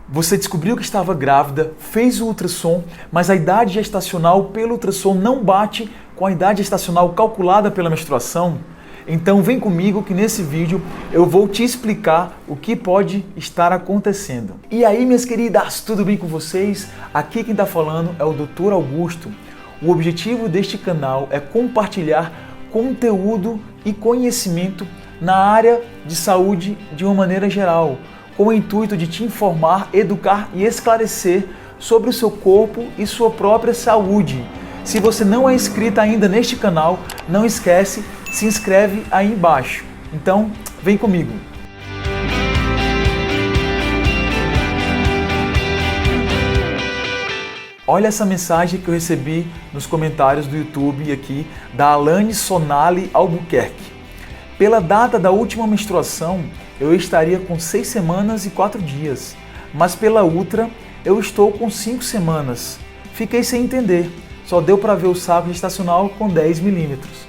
Você descobriu que estava grávida, fez o ultrassom, mas a idade gestacional pelo ultrassom não bate com a idade gestacional calculada pela menstruação? Então vem comigo que nesse vídeo eu vou te explicar o que pode estar acontecendo. E aí, minhas queridas, tudo bem com vocês? Aqui quem está falando é o Dr. Augusto. O objetivo deste canal é compartilhar conteúdo e conhecimento na área de saúde de uma maneira geral, com o intuito de te informar, educar e esclarecer sobre o seu corpo e sua própria saúde. Se você não é inscrito ainda neste canal, não esquece, se inscreve aí embaixo. Então, vem comigo. Olha essa mensagem que eu recebi nos comentários do YouTube aqui, da Alane Sonali Albuquerque. Pela data da última menstruação, eu estaria com 6 semanas e 4 dias, mas pela ultra eu estou com 5 semanas. Fiquei sem entender, só deu para ver o saco gestacional com 10 milímetros.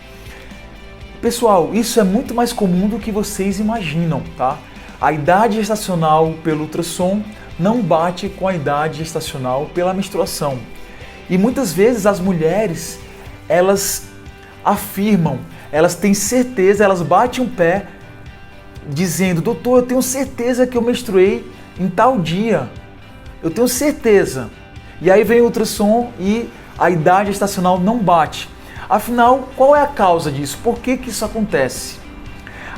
Pessoal, isso é muito mais comum do que vocês imaginam, tá? A idade gestacional pelo ultrassom não bate com a idade gestacional pela menstruação. E muitas vezes as mulheres, elas afirmam, elas têm certeza, elas batem um pé dizendo: doutor, eu tenho certeza que eu menstruei em tal dia, eu tenho certeza. E aí vem o ultrassom e a idade gestacional não bate. Afinal, qual é a causa disso? Por que isso acontece?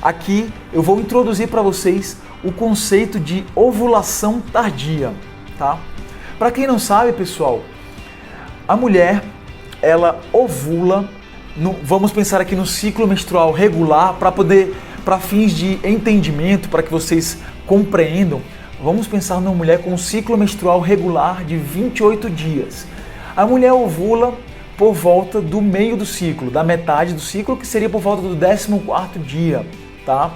Aqui eu vou introduzir para vocês o conceito de ovulação tardia, tá? Para quem não sabe, pessoal, a mulher, ela ovula, vamos pensar aqui no ciclo menstrual regular, para fins de entendimento, para que vocês compreendam, vamos pensar numa mulher com um ciclo menstrual regular de 28 dias. A mulher ovula por volta do meio do ciclo, da metade do ciclo, que seria por volta do 14º dia, tá?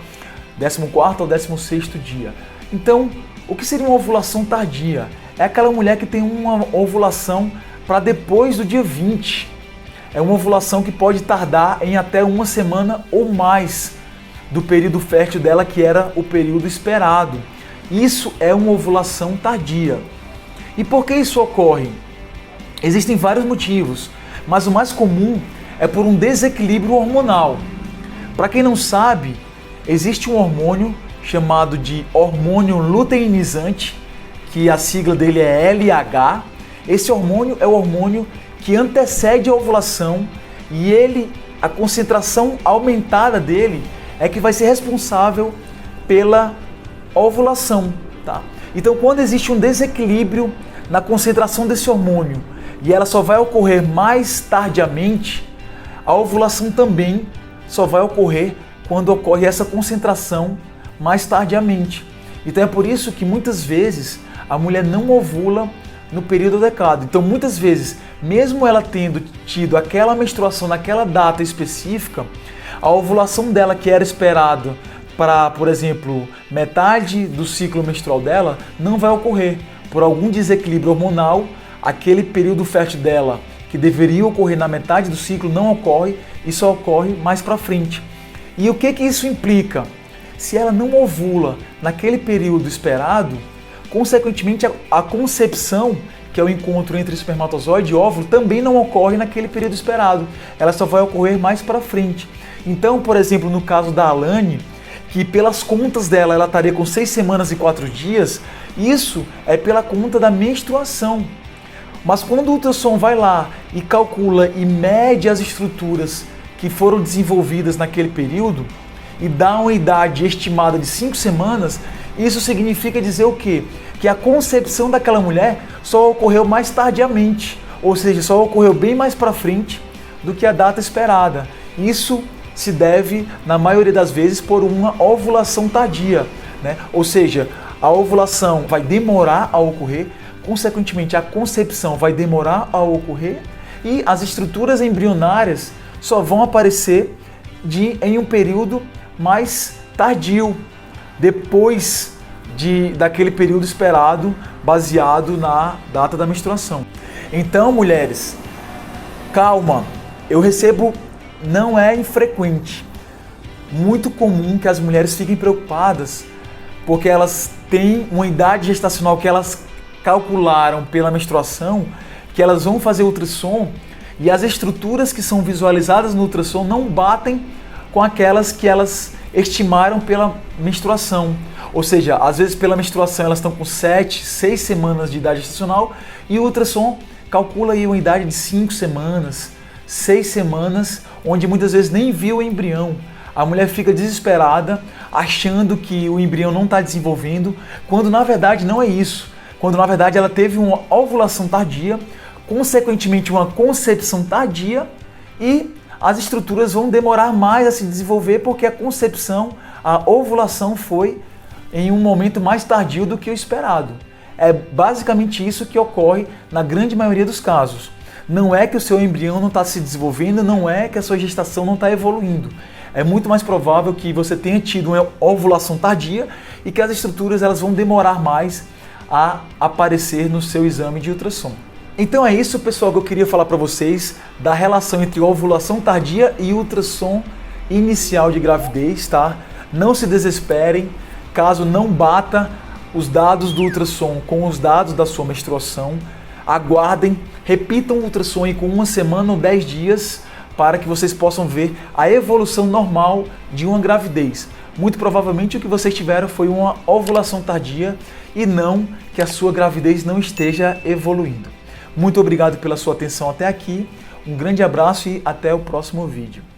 14º ao 16º dia. Então, o que seria uma ovulação tardia? É aquela mulher que tem uma ovulação para depois do dia 20. É uma ovulação que pode tardar em até uma semana ou mais do período fértil dela, que era o período esperado. Isso é uma ovulação tardia. E por que isso ocorre? Existem vários motivos, mas o mais comum é por um desequilíbrio hormonal. Para quem não sabe, existe um hormônio chamado de hormônio luteinizante, que a sigla dele é LH. Esse hormônio é o hormônio que antecede a ovulação e a concentração aumentada dele é que vai ser responsável pela ovulação, tá? Então, quando existe um desequilíbrio na concentração desse hormônio e ela só vai ocorrer mais tardiamente, a ovulação também só vai ocorrer quando ocorre essa concentração mais tardiamente. Então é por isso que muitas vezes a mulher não ovula no período adequado. Então muitas vezes, mesmo ela tendo tido aquela menstruação naquela data específica, a ovulação dela que era esperada para, por exemplo, metade do ciclo menstrual dela, não vai ocorrer. Por algum desequilíbrio hormonal, aquele período fértil dela, que deveria ocorrer na metade do ciclo, não ocorre e só ocorre mais para frente. E o que isso implica? Se ela não ovula naquele período esperado, consequentemente a concepção, que é o encontro entre espermatozoide e óvulo, também não ocorre naquele período esperado. Ela só vai ocorrer mais para frente. Então, por exemplo, no caso da Alane, que pelas contas dela ela estaria com 6 semanas e 4 dias, isso é pela conta da menstruação. Mas quando o ultrassom vai lá e calcula e mede as estruturas que foram desenvolvidas naquele período e dá uma idade estimada de 5 semanas, isso significa dizer o quê? Que a concepção daquela mulher só ocorreu mais tardiamente, ou seja, só ocorreu bem mais para frente do que a data esperada. Isso se deve, na maioria das vezes, por uma ovulação tardia, né? Ou seja, a ovulação vai demorar a ocorrer, consequentemente a concepção vai demorar a ocorrer e as estruturas embrionárias só vão aparecer em um período mais tardio, depois daquele período esperado, baseado na data da menstruação. Então, mulheres, calma, eu recebo, não é infrequente, muito comum que as mulheres fiquem preocupadas porque elas têm uma idade gestacional que elas calcularam pela menstruação, que elas vão fazer ultrassom e as estruturas que são visualizadas no ultrassom não batem com aquelas que elas estimaram pela menstruação. Ou seja, às vezes pela menstruação elas estão com 7, 6 semanas de idade gestacional e o ultrassom calcula aí uma idade de 5 semanas, 6 semanas, onde muitas vezes nem viu o embrião. A mulher fica desesperada, achando que o embrião não está desenvolvendo, quando na verdade não é isso. Quando na verdade ela teve uma ovulação tardia, consequentemente uma concepção tardia, e as estruturas vão demorar mais a se desenvolver porque a concepção, a ovulação foi em um momento mais tardio do que o esperado. É basicamente isso que ocorre na grande maioria dos casos. Não é que o seu embrião não está se desenvolvendo, não é que a sua gestação não está evoluindo. É muito mais provável que você tenha tido uma ovulação tardia e que as estruturas elas vão demorar mais a aparecer no seu exame de ultrassom. Então é isso, pessoal, que eu queria falar para vocês da relação entre ovulação tardia e ultrassom inicial de gravidez, tá? Não se desesperem caso não bata os dados do ultrassom com os dados da sua menstruação. Aguardem, repitam o ultrassom aí com 1 semana ou 10 dias para que vocês possam ver a evolução normal de uma gravidez. Muito provavelmente o que vocês tiveram foi uma ovulação tardia e não que a sua gravidez não esteja evoluindo. Muito obrigado pela sua atenção até aqui, um grande abraço e até o próximo vídeo.